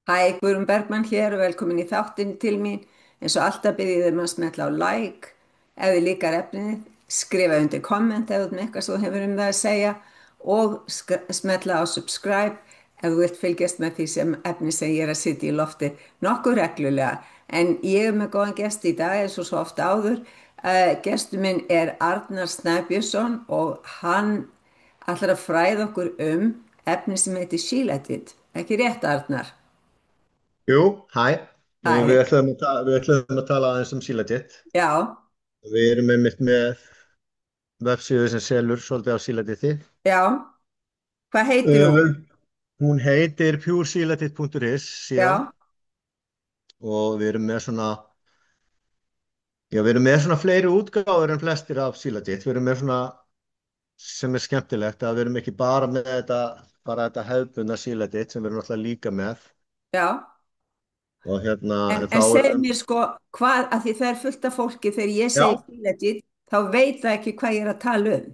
Hæ, Guðrún Bergmann hér og velkomin í þáttinn til mín. Eins og alltaf byrðið þeim að smetla á like ef þið líkar efnið, skrifa undir komment ef þú ert með eitthvað sem þú hefur um það að segja og smetla á subscribe ef þú vilt fylgjast með því sem efni sem ég er að sitja í lofti nokkuð reglulega. En ég er með góðan gest í dag eins og svo ofta áður. Gestur minn er Arnar Snæbjörnsson og hann ætlar að fræða okkur um efni sem heitir Shilajit. Ekki rétt, Arnar? Jú, hæ, og við Hæ, ætluðum að tala aðeins um Sílatit. já, Við erum einmitt með vefsíðu sem selur svolítið á Sílatiti. já, hvað heitir hún? Uh, hún heitir puresílatit.is síðan Já, og við erum með svona fleiri útgáfur en flestir af Sílatit. Við erum með svona sem er skemmtilegt að við erum ekki bara með bara þetta hefðbundna Sílatit sem við erum náttúrulega líka með já, og en, en þá en er segð mér sko, hvað, að því það er fullt af fólki þegar ég já, segi Shilajit, þá veit það ekki hvað ég er að tala um.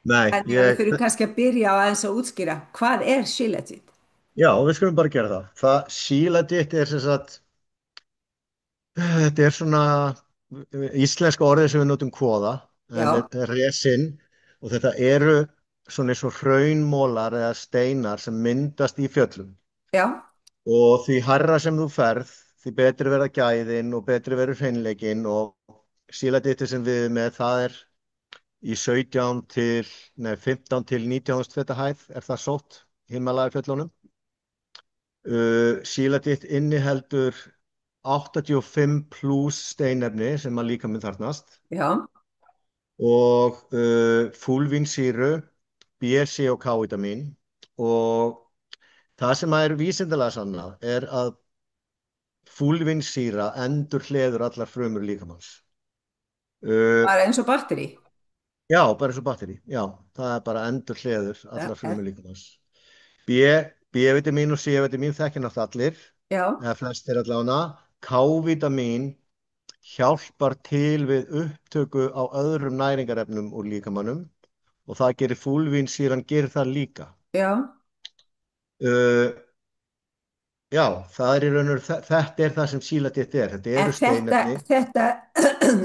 nei, Þannig að við þurfum kannski að byrja á aðeins að útskýra, hvað er Shilajit? já, við skulum bara gera það. Sílatit er sem sagt þetta er svona íslenska orðið sem við notum kvoða, en Já, þetta er resin og þetta eru svona eins og hraunmólar eða steinar sem myndast í fjöllum. já, Og því hærra sem þú ferð, því betri verða gæðin og betri verður hreinleikinn og síladiti sem við erum með, það er í 17 til, nei, 15 til 19 feta hæð er það sótt Himalaya-fjöllunum. Síladitt inniheldur 85 pluss steinefni sem að líkaminn þarfnast já, og fúlvínsýru, B, C og K-vitamin og það sem er vísindalega sannað er að fúlvínsýra endur hleður allar frumur líkamanns. Uh, bara eins og batteri. já, bara eins og batteri, já, það er bara endur hleður Já, allar frumur líkamanns. B, B-vitamin og C-vitamin þekkir náttúrulega allir, já, eða flestir allavega. K-vitamin hjálpar til við upptöku á öðrum næringarefnum úr líkamannum og það gerir fúlvínsýran gerir það líka. já, Uh, já, það er í raun og þetta er það sem sílatitt er. Þetta en eru steinefni.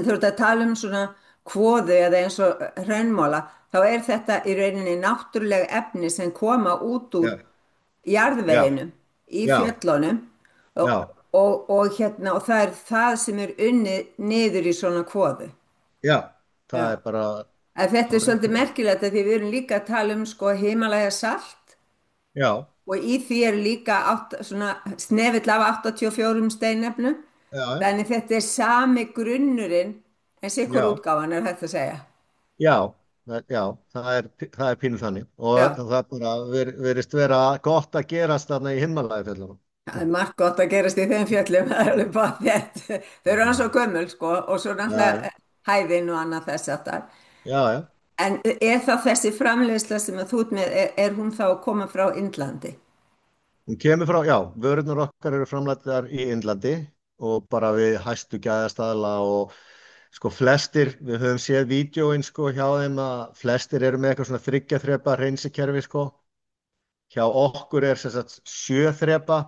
þú ert að tala um svona kvoðu eða eins og hraunmóla, þá er þetta í rauninni náttúruleg efni sem koma út úr Já, já, jarðveginum í já, fjöllunum og, já, og það er það sem er unnið niður í svona kvoðu. já, það Já. er bara En þetta er hárrétt svolítið hjá þér. merkilegt að því við erum líka að tala um sko Himalaya salt Já, og í því er líka svona snefill af 84 steinefnum. já, Þannig þetta er sami grunnurinn en sikur já, útgáfan er hægt að segja. já, já, það er pínu þannig og Já, það bara verist vera gott að gerast þarna í Himalaya-fjöllunum. það er margt gott að gerast í þeim fjöllum, það er alveg bara þetta. Þau eru hans og gömul sko og svo Já, náttúrulega hæðin og annað þess að það. já, já. En er þá þessi framleiðsla sem að þú ert með, er hún þá að koma frá Indlandi? Hún kemur frá, já, vörurnar okkar eru framleiddar í Indlandi og bara við hæstu gæðastaðla og sko flestir, við höfum séð vídjóin sko hjá þeim að flestir eru með eitthvað svona þriggja þrepa hreinsikerfi sko. Hjá okkur er sem sagt sjö þrepa,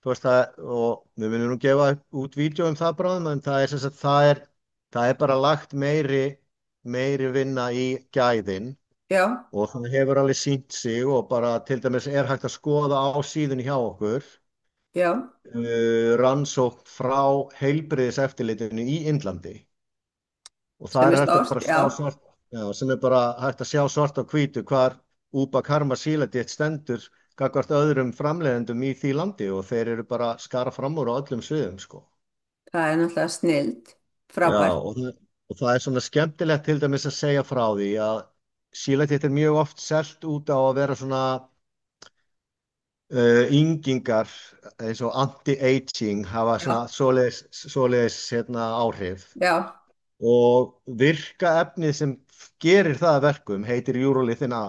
þú veist það, og við munum nú gefa út vídjó um það bráðum, en það er sem sagt, það er bara lagt meiri vinna í gæðin Já, og það hefur alveg sýnt sig og bara til dæmis er hægt að skoða á síðunni hjá okkur já, rannsókn frá heilbrigðiseftirlitinu í Indlandi og það sem er er hægt að stórt, bara já. sjá svart, já, sem er bara hægt að sjá svart á hvítu hvar Uba Karma Síladitt stendur gagnvart öðrum framleiðendum í því landi og þeir eru bara skara fram úr á öllum sviðum sko. Það er náttúrulega snild, Já, frábært. og það er svona skemmtilegt til dæmis að segja frá því að Síladitt er mjög oft selt út á að vera svona yngingar eins og anti-aging hafa svona Já, svoleiðis áhrif já, og virka efnið sem gerir það að verkum heitir Urolithin A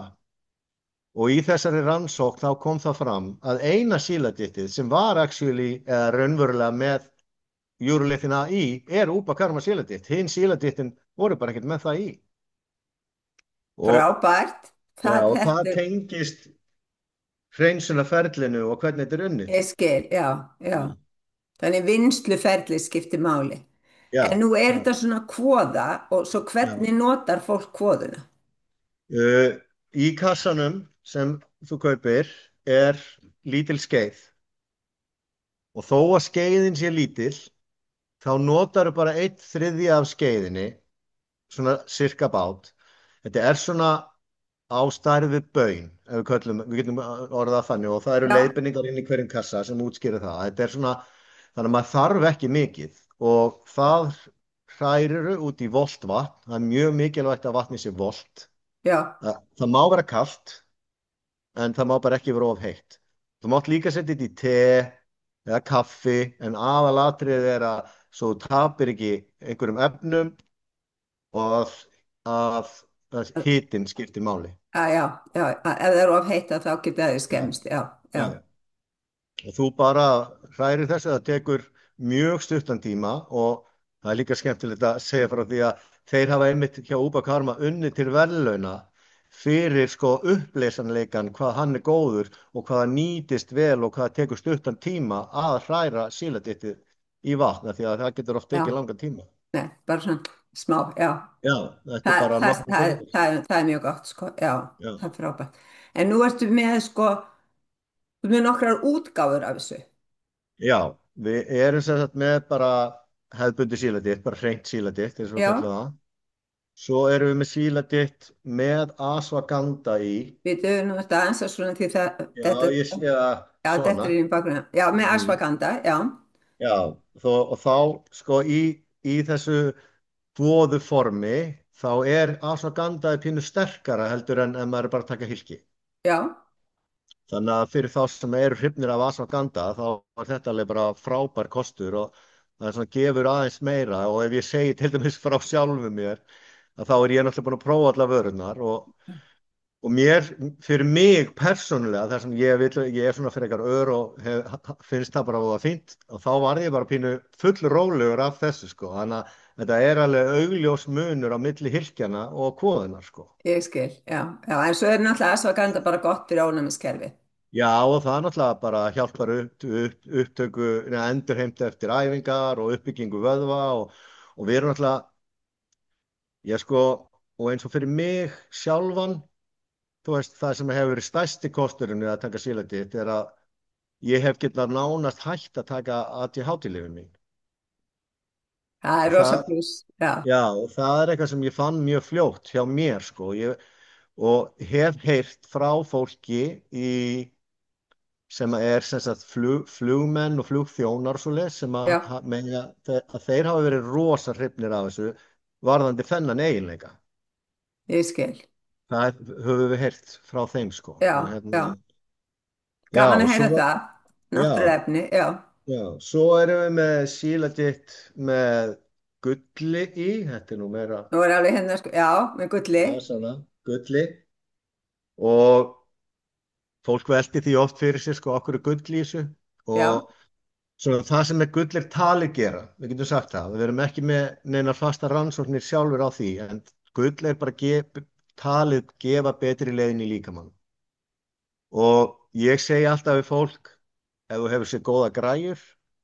og í þessari rannsókn þá kom það fram að eina síladittið sem var actually eða raunverulega með Urolithin A í er Upakarma síladitt, hinn síladittin voru bara ekkert með það í og, frábært. já, Það, og það þetta er, tengist hreinsunarferlinu og hvernig þetta er unnið. Ég skil, já, já. Já, Þannig vinnsluferli skiptir máli. En já, nú er já. þetta svona kvoða og svo Já. hvernig notar fólk kvoðuna? Uh, í kassanum sem þú kaupir er lítil skeið og þó að skeiðin sé lítil þá notar bara einn þriðji af skeiðinni, svona cirka bát. Þetta er svona á stærð við baun, ef við köllum, við getum orðað það þannig og það eru Já, leiðbendingar inn í hverjum kassa sem útskýrir það. Þetta er svona, þannig að maður þarf ekki mikið og það hrærir út í volt vatn. Það er mjög mikilvægt að vatni sé volt. já, Það má vera kalt en það má bara ekki vera of heitt. Þú mátt líka setja þetta í te eða kaffi en aðalatriðið er að svo þú tapir ekki einhverjum efnum og að hitin skiptir máli. já, ef það er of heitt þá geta þau Já, skemmst, já, já, já. Og þú bara hrærir þessu, það tekur mjög stuttan tíma og það er líka skemmtilegt að segja frá því að þeir hafa einmitt hjá Uba Karma unni til verðlauna fyrir sko uppleysanleikan, hvað hann er góður og hvað það nýtist vel og hvað það tekur stuttan tíma að hræra síladittið í vatna því að það getur oft já, tekið langan tíma. nei, bara svona smá, já, Já, þetta er bara nokkru sekundur. það er mjög gott, sko, já, Já. það er frábært. En nú ertu með, sko, þú ert með nokkrar útgáfur af þessu, Já, við erum sem sagt með bara hefðbundi síladitt, bara hreint síladitt eins og við já, kallum það. Svo erum við með síladitt með aswaganda í. við döfum nú þetta aðeins að svona því það, Já, þetta, ég sé það já, þetta svona. er í bakgrunna, já, með Mm. ashwagandha, já, Já, og þá sko í þessu þvoðu formi þá er aswaganda pínu sterkara heldur en ef maður er bara að taka hylki. já, Þannig að fyrir þá sem eru hrifnir af ashwaganda þá er þetta alveg bara frábær kostur og það er svona gefur aðeins meira og ef ég segi til dæmis frá sjálfu mér að þá er ég náttúrulega búin að prófa alla vörunar og mér, fyrir mig persónulega, þar sem ég er svona fyrir eitthvað ör og finnst það bara að það fínt og þá var ég bara pínu full rólegur af þessu sko, þannig að þetta er alveg augljós munur á milli hylkjana og kvoðunar sko. ég skil, já, já, en svo er náttúrulega ashwagandha bara gott fyrir ónæmiskerfi, Já og það náttúrulega bara hjálpar upptöku, endurheimtu eftir æfingar og uppbyggingu vöðva og við erum náttúrulega, ég sko, og eins og fyrir mig sjálfan, þú veist, það sem hefur verið stærsti kosturinn við að taka síladitt er að ég hef getað nánast hætt að taka ADHD-lyfin mín. það Og er rosa það, pluss, já, já, og það er eitthvað sem ég fann mjög fljótt hjá mér, sko. Og hef heyrt frá fólki sem er sem sagt, flugmenn og flugþjónar og svoleiðis sem já, að þeir hafa verið rosa hrifnir af þessu varðandi þennan eiginleika. ég skil, Það höfum við heyrt frá þeim, sko. Og já, já, já, gaman og að heyra svo, það, já. náttúrulega já, Já, svo erum við með síladitt með gulli í, þetta er nú meira, nú er alveg hérna, sko, já, með gulli, já, svona, gulli og fólk velti því oft fyrir sér, sko, okkur er gull í þessu já, og svona það sem er gull er talið gera, við getum sagt það, við erum ekki með neinar fasta rannsóknir sjálfur á því, en gull er bara talið gefa betri leiðin í líkamann og ég segi alltaf við fólk, ef þú hefur sér góða græjur,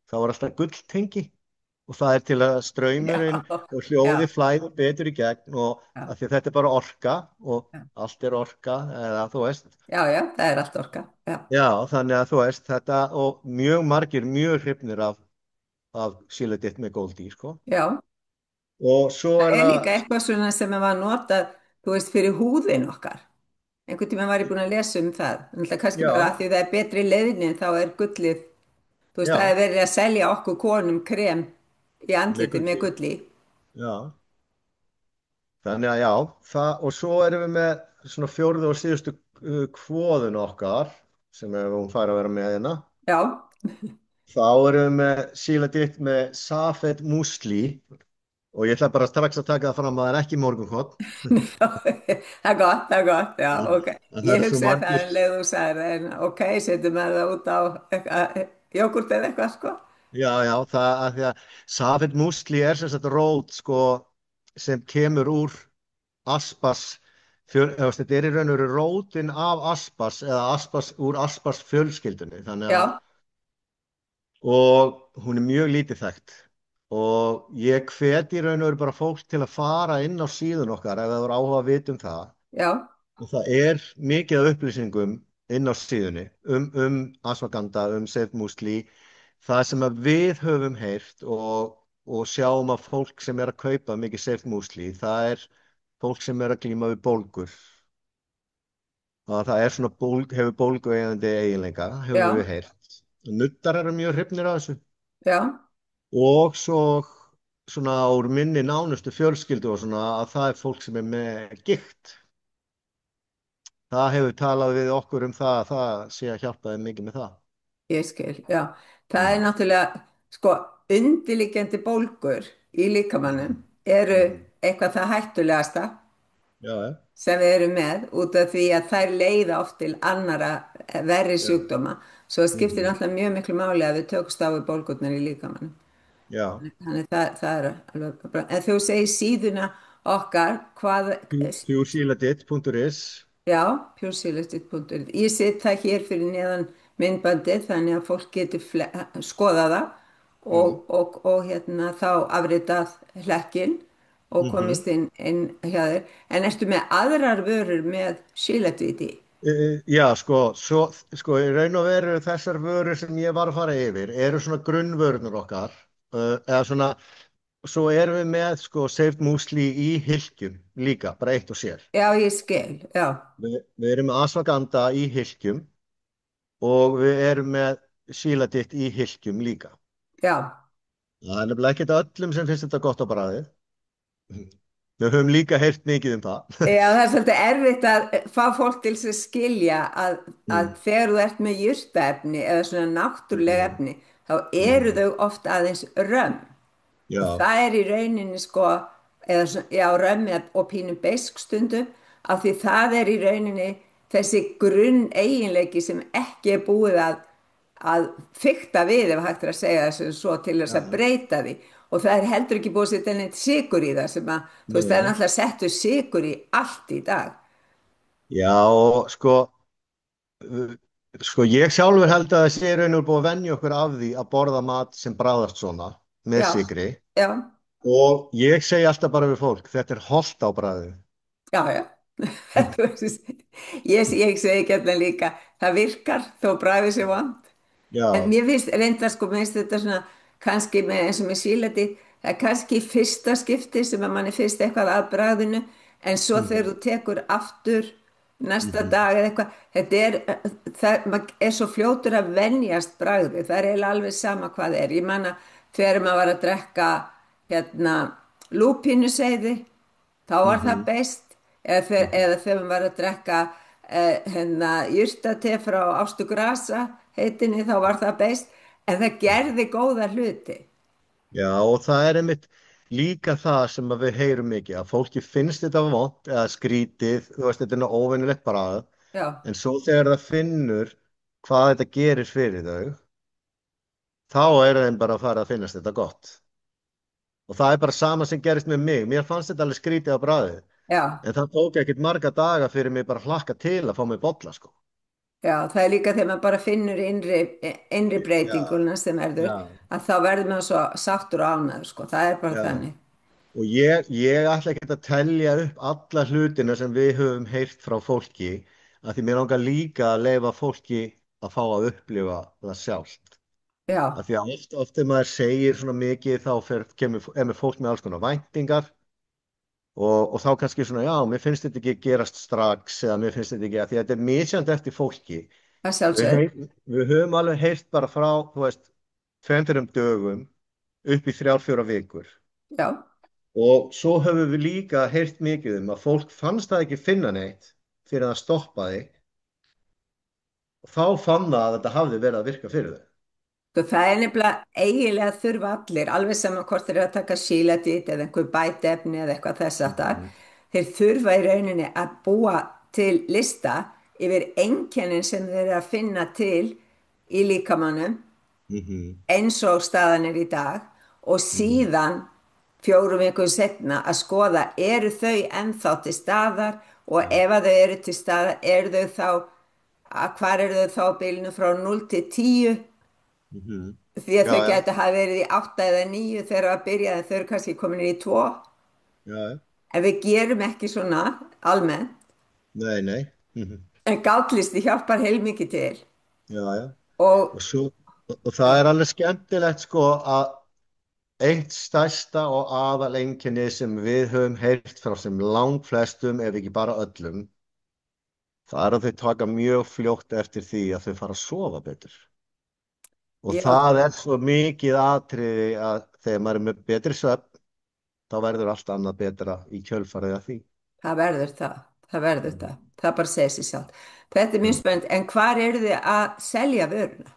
þá er alltaf gulltengi og það er til að já, straumurinn og já, hljóði flæði betur í gegn og já, af því að þetta er bara orka og já, allt er orka eða þú veist. já, já, það er allt orka, já, Já, þannig að þú veist þetta og mjög margir mjög hrifnir af síleditt með góldí, sko. já, Og svo það er er líka það, eitthvað svona sem var notað, þú veist, fyrir húðin okkar, einhvern tímann var ég búin að lesa um það, þannig að kannski bara já, að því það er betri leiðni þá er gullið, þú veist, það já, er verið að selja okkur konum krem í með andliti með gulli, gulli, já. Þannig að já, og svo erum við með svona fjórðu og síðustu kvoðun okkar sem ef hún fær að vera með hérna. já, Þá erum við með síladitt með Safed Musli og ég ætla bara strax að taka það fram að það er ekki morgunkorn. það er gott, já, Að ok. að það Ég eru svo hugsaði það margir. en leið þú sagði það, en ok, setjum við það út á jógurt eða eitthvað, sko. Já, já, það að því að Safed Musli er sem sagt rót sko sem kemur úr aspas þetta er í raun og veru rótin af aspas eða aspas úr aspas fjölskyldunni. Já, Og hún er mjög lítið þekkt. Og ég hvet í raun og veru bara fólk til að fara inn á síðun okkar ef það voru áhuga að vita um það. já, Og það er mikið af upplýsingum inn á síðunni um ashwagandha, Safe Musli, það sem að við höfum heyrt og sjáum að fólk sem er að kaupa mikið Safe Musli, það er fólk sem er að glíma við bólgur. Og það er svona hefur bólgueyðandi eiginleika, höfum við já, heyrt. Nuddar eru mjög hrifnir af þessu. já, Og svo svona úr minni nánustu fjölskyldu og svona að það er fólk sem er með gikt. Það hefur talað við okkur um það að það sé að hjálpa þeim mikið með það. ég skil, já. Það er Mm. náttúrulega, sko, undirliggjandi bólgur í líkamannum Mhm. eru Mhm. eitthvað það hættulegasta Já, já, sem við erum með út af því að þær leiða oft til annara verri já. sjúkdóma. Svo það skiptir Mhm. náttúrulega mjög miklu máli að við tökumst á við bólgurnar í líkamannum. Já. Þannig það er alveg bara. En þú segir síðuna okkar, hvað, Puresealedit.is. já, pjúrsílustið.is. Ég set það hér fyrir neðan myndbandið þannig að fólk getur skoða það Mm. og hérna þá afritað hlekkin og Mhm. komist inn hjá þér. En ertu með aðrar vörur með sílatviti? Já, sko, í raun og veru þessar vörur sem ég var að fara yfir eru svona grunnvörunur okkar. Eða svona, svo erum við með sko Safe Musli í hylkjum líka, bara eitt og sér. Já, ég skil, já, Við erum með ashwagandha í hylkjum og við erum með síladitt í hylkjum líka. já. Það er nefnilega ekkert öllum sem finnst þetta gott á bragðið. Við höfum líka heyrt mikið um það. Já, það er svolítið erfitt að fá fólk til þess að skilja að Mm. þegar þú ert með jurtaefni eða svona náttúrulega Mhm. efni þá eru Mhm. þau oft aðeins römm og Já, það er í rauninni sko, eða svona, já, römm og pínu beisk stundum af því það er í rauninni þessi grunn eiginleiki sem ekki er búið að fikta við ef hægt er að segja þessu svo til þess að já, breyta því og það er heldur ekki búið að setja neitt sykur í það sem að, þú veist, það er nei. náttúrulega settur sykur í allt í dag. Já, og uh, sko ég sjálfur held að það sé raun og búið að venja okkur af því að borða mat sem bragðast svona með Já, sykri já, og ég segi alltaf bara við fólk, þetta er hollt á bragðið. já, já. Þú veist, ég segi hérna líka, það virkar þó bragðið sé vond. En Já, mér finnst reyndar sko, mér finnst þetta svona kannski með eins og með sílati, það er kannski í fyrsta skipti sem að manni finnst eitthvað að bragðinu en svo þegar mhm, þú tekur aftur næsta mhm, dag eða eitthvað, þetta er, maður er svo fljótur að venjast bragði, það er eiginlega alveg sama hvað er. Ég man að þegar maður var að drekka hérna lúpínuseyði, þá var það mhm, best eða þegar maður var að drekka hérna jurtate frá Ástu Grasa heitinni þá var það best en það mhm. gerði góða hluti. Já, og það er einmitt líka það sem að við heyrum mikið, að fólki finnst þetta vont eða skrítið, þú veist, þetta er nú óvenjulegt bragð, Já, en svo þegar það finnur hvað þetta gerir fyrir þau, þá er þeim bara að fara að finnast þetta gott. Og það er bara sama sem gerist með mig. Mér fannst þetta alveg skrítið á bragðið. já, En það tók ekkert marga daga fyrir mig bara að hlakka til að fá mig bolla, sko. já, það er líka þegar maður bara finnur innri Já, breytinguna sem verður já, að þá verður maður svo sáttur og ánæður sko, það er bara já. þannig. Og ég ætla ekki að telja upp alla hlutina sem við höfum heyrt frá fólki, að því mér langar líka að leyfa fólki að fá að upplifa það sjálft. Af Já, því að oft þegar maður segir svona mikið þá er með fólk með alls konar væntingar og þá kannski svona, já, mér finnst þetta ekki gerast strax eða mér finnst þetta ekki, að því að þetta er misjandi eftir fólki. það Við, sjálfsög. heyr, við höfum alveg heyrt bara frá, þú veist, 2-3 dögum upp í 3-4 vikur. Já, Og svo höfum við líka heyrt mikið um að fólk fannst það ekki finna neitt fyrir að það stoppaði og þá fann það að þetta hafði verið að virka fyrir þau. sko, það er nefnilega eiginlega þurfa allir, alveg sama hvort þeir eru að taka síladít eða einhver bætefni eða eitthvað þess að það, Mhm, þeir þurfa í rauninni að búa til lista yfir einkennin sem þeir eru að finna til í líkamannum mhm, eins og staðan er í dag og mhm, síðan 4 vikum setna að skoða eru þau ennþá til staðar Og ef að þau eru til staða, eru þau þá, hvar eru þau þá á bilinu frá 0 til 10? Mhm. Því að Já, þau já, gætu hafa verið í 8 eða 9 þegar að byrja, en þau eru kannski komin í 2. já, já. En við gerum ekki svona almennt. Nei, nei. Mhm. En gátlisti hjálpar heilmikið til. Já, já. Og Og, svo, og það já, er alveg skemmtilegt sko að eitt stærsta og aðal einkenni sem við höfum heyrt frá sem langflestum, ef ekki bara öllum, það er að þau taka mjög fljótt eftir því að þau fara að sofa betur. Og já, það er svo mikið atriði að þegar maður er með betri svefn, þá verður allt annað betra í kjölfarið af því. það verður það. Það verður það. Mhm. Það bara segir sér sjálf. Þetta er mjög Já. spennt. En hvar eru þið að selja vöruna?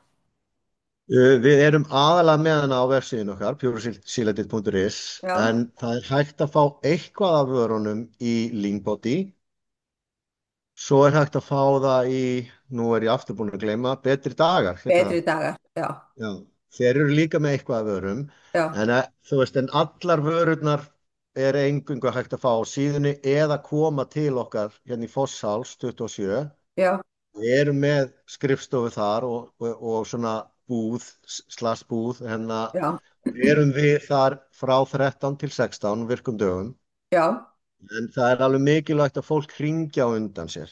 Við erum aðalega með hana á vefsíðun okkar, puresealedit.is, Já, en það er hægt að fá eitthvað af vörunum í Leanbody. Svo er hægt að fá það í, nú er ég aftur búin að gleyma, Betri dagar, hérna betri það. dagar. Já, Já, þeir eru líka með eitthvað af vörum, já, en þú veist, en allar vörurnar er engungu hægt að fá á síðunni eða koma til okkar hérna í Fossháls 27. já, Við erum með skrifstofu þar og svona búð, slagsbúð, hérna já, erum við þar frá 13 til 16 virkum dögum. já. En það er alveg mikilvægt að fólk hringja á undan sér.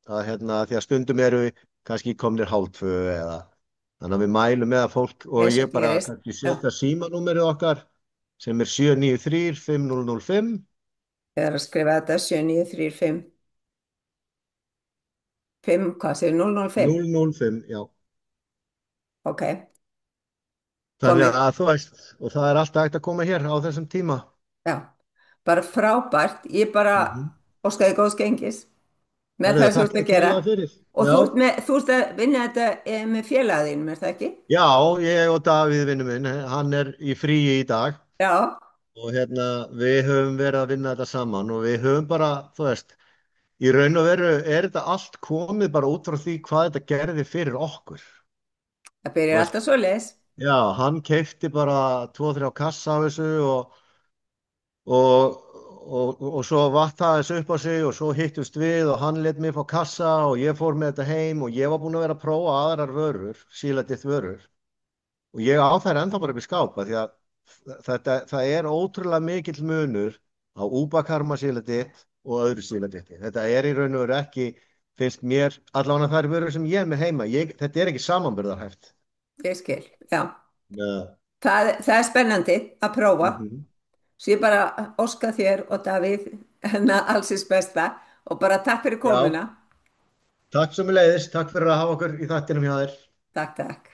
Að, hérna, því að stundum eru við kannski komnir hálftvö eða þannig að við mælum með að fólk og Eins og ég bara gerist. kannski Já, setja símanúmerið okkar sem er 793 5005 ég er að skrifa þetta 7935 5, hvað séu, 005. 005, já. Ok, Þannig komið. að þú veist, og það er alltaf hægt að koma hér á þessum tíma. Já, bara frábært. Ég bara Mhm. óskaði góðs gengis með Herðu, það sem þú ert þakka að þér gera. kærlega fyrir. Og Já, þú ert að vinna þetta með félagðinum, er það ekki? já, ég og Davíð vinnu minn, hann er í fríi í dag Já, og hérna við höfum verið að vinna þetta saman og við höfum bara, þú veist, í raun og veru er þetta allt komið bara út frá því hvað þetta gerði fyrir okkur. það Þú byrjar veist, alltaf svo leis. já, hann keipti bara 2-3 kassa af þessu og, og svo vatt það þessu upp á sig og svo hittust við og hann let mig fá kassa og ég fór með þetta heim og ég var búinn að vera að prófa aðrar vörur, sílætið vörur og ég á þær ennþá bara upp í skápa því að það er ótrúlega mikill munur á úbakarma sílætið og öðru sílætið. Þetta er í raun og veru ekki, finnst mér, allavega þær vörur sem ég er með heima, þetta er ekki samanburðarhæft. Ég skil, já. Já. Það er spennandi að prófa. Mhm. Svo ég bara óska þér og Davíð hennar allsins besta og bara takk fyrir Já, komuna. takk sömuleiðis, takk fyrir að hafa okkur í þættinum hjá þér. Takk, takk.